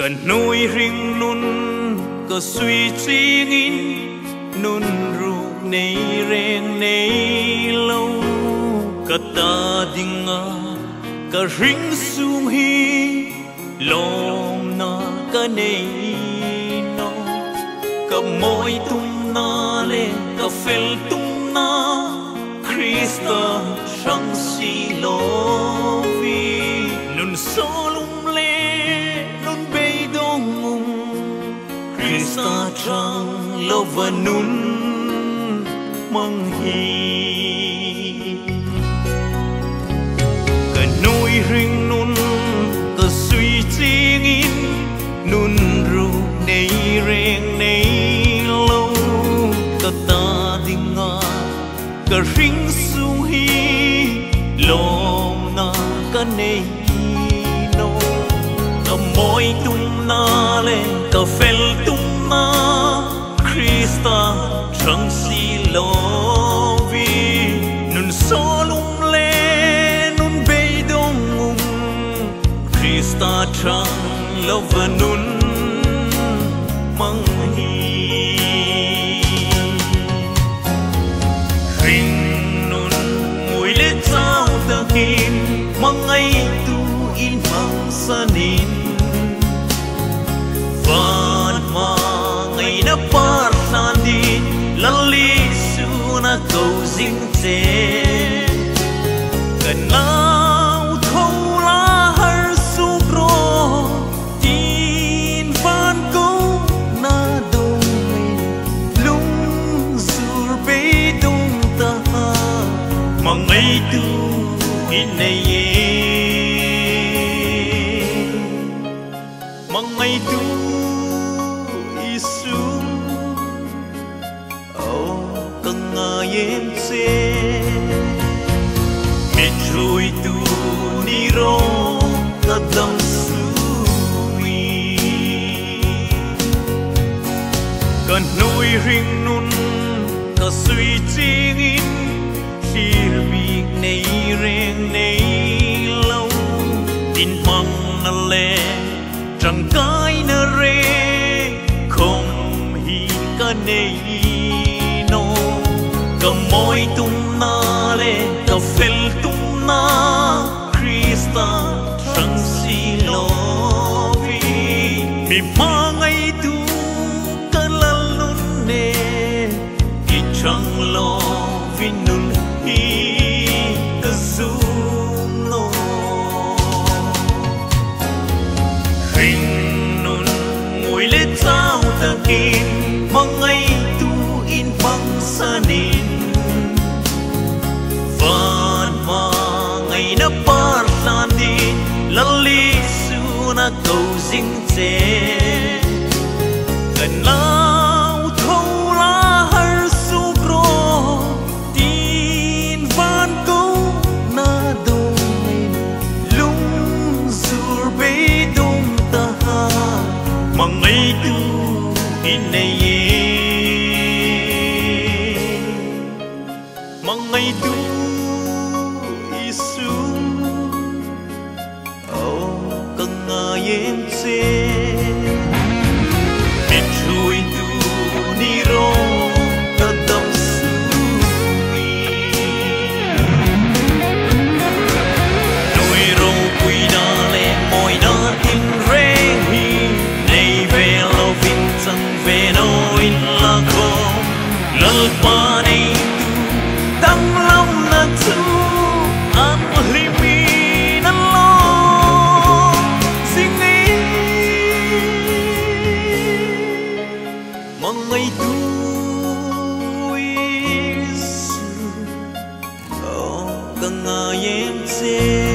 cần nuôi riêng nun có suy chi nghìn nun ru nei reng nei lâu cả ta ding a cả ring sung hi lom na cả nei no cả môi tung na le cả fel tung na Krista sang si lo vi nun solum le nun be dong Krista trang lo va nun mang hi cả nuôi riêng nun cả suy chi nghìn nun ru nei reng nei lâu cả ta ding nga cả ring sung hi lom na cả nei no cả môi tung na le cả fel tung na Krista trang si lo vi nun solum le nun be dong Krista trang lo va nun mang hi ring nun mùi le trao ta kim mang ai tu in mang sanin van ma ngày na par san di lali su na cầu dinh che cần lao thâu la har su pro tin van câu na đông lung sur be đông ta mang ngày tu in này mang ngày tu Isu cần ngài che mệt rồi tu ni ro ta dang suy cần nuôi riêng nun ta suy chi nghìn hiểu việc này reng này lâu tin mong na le chẳng cái na re không hi ka nei no ka môi tung na le ka fel tung na Krista sang si lo vi mi ma ngai tu ka lalun ne ki chang lo vi nun hi ka zoom no ring nun mùi le trao ta kim mang ai tu in mang sanin van ma ngày na par san di lali su na cầu dinh che gần lao thâu la har su pro tin van câu na đông lung sur be đông ta mang ai tu in này mang ngày tu Isu cần ngài che mệt rồi tu ni ro ta dang suy nuôi ro quy na le môi na tin re hi nei về lo vin sang về no in la ko lal pa nei tăng long na tu an limi na lo sing mong ngày tu Isu cần ngài che